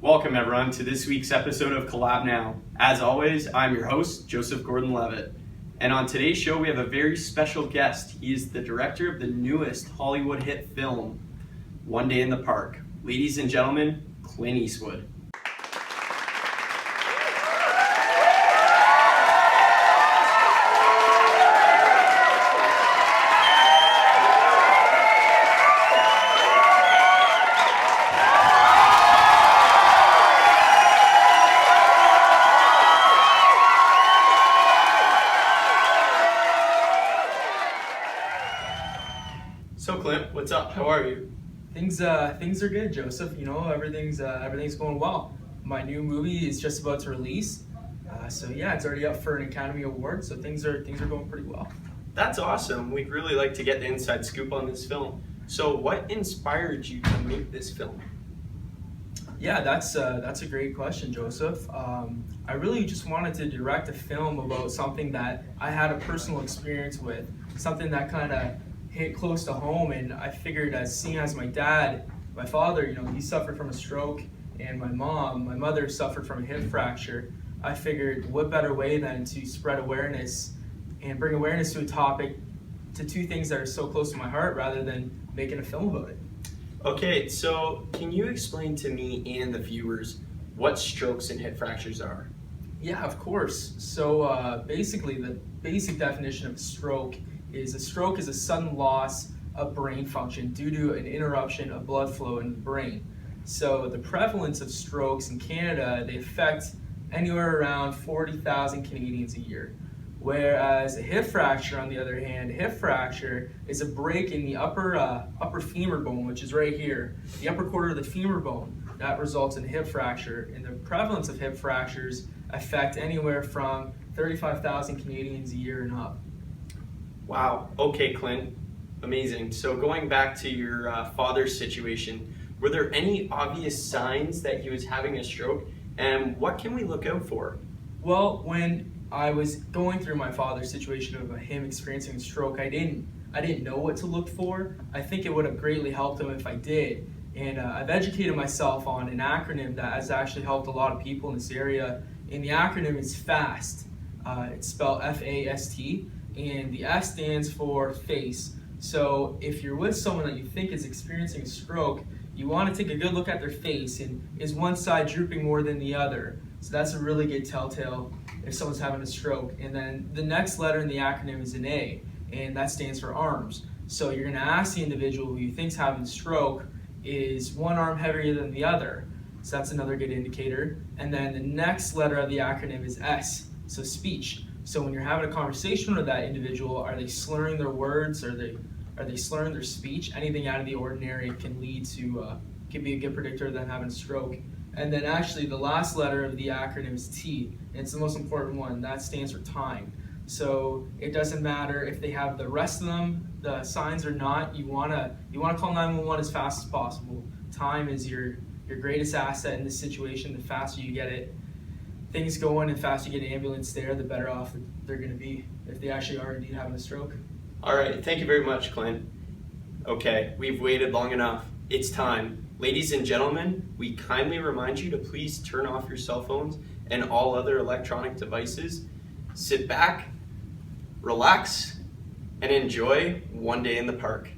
Welcome everyone to this week's episode of Collab Now. As always, I'm your host, Joseph Gordon-Levitt. And on today's show, we have a very special guest. He is the director of the newest Hollywood hit film, One Day in the Park. Ladies and gentlemen, Clint Eastwood. So Clint, what's up? How are you? Things are good, Joseph. You know, everything's going well. My new movie is just about to release, so yeah, it's already up for an Academy Award. So things are going pretty well. That's awesome. We'd really like to get the inside scoop on this film. So what inspired you to make this film? Yeah, that's a great question, Joseph. I really just wanted to direct a film about something that I had a personal experience with, something that kind of hit close to home, and I figured, seeing as my father, you know, he suffered from a stroke, and my mother suffered from a hip fracture. I figured, what better way than to spread awareness and bring awareness to a topic, to two things that are so close to my heart, rather than making a film about it. Okay, so can you explain to me and the viewers what strokes and hip fractures are? Yeah, of course. So basically, the basic definition of a stroke is a sudden loss of brain function due to an interruption of blood flow in the brain. So the prevalence of strokes in Canada, they affect anywhere around 40,000 Canadians a year. Whereas a hip fracture, on the other hand, a hip fracture is a break in the upper femur bone, which is right here, the upper quarter of the femur bone. That results in a hip fracture, and the prevalence of hip fractures affect anywhere from 35,000 Canadians a year and up. Wow. Okay, Clint. Amazing. So going back to your father's situation, were there any obvious signs that he was having a stroke, and what can we look out for? Well, when I was going through my father's situation of him experiencing a stroke, I didn't know what to look for. I think it would have greatly helped him if I did. And I've educated myself on an acronym that has actually helped a lot of people in this area. And the acronym is FAST. It's spelled F-A-S-T. And the F stands for face. So if you're with someone that you think is experiencing a stroke, you want to take a good look at their face, and is one side drooping more than the other? So that's a really good telltale if someone's having a stroke. And then the next letter in the acronym is an A, and that stands for arms. So you're going to ask the individual who you think's having a stroke, is one arm heavier than the other? So that's another good indicator. And then the next letter of the acronym is S, so speech. So when you're having a conversation with that individual, are they slurring their words? Are they slurring their speech? Anything out of the ordinary can lead to, can be a good predictor of them having a stroke. And then actually the last letter of the acronym is T, and it's the most important one. That stands for time. So it doesn't matter if they have the rest of them, the signs or not. You wanna call 911 as fast as possible. Time is your greatest asset in this situation. The faster you get things going and the faster you get an ambulance there, the better off they're going to be if they actually are indeed having a stroke. All right, thank you very much, Clint. Okay, we've waited long enough. It's time. Ladies and gentlemen, we kindly remind you to please turn off your cell phones and all other electronic devices. Sit back, relax, and enjoy One Day in the Park.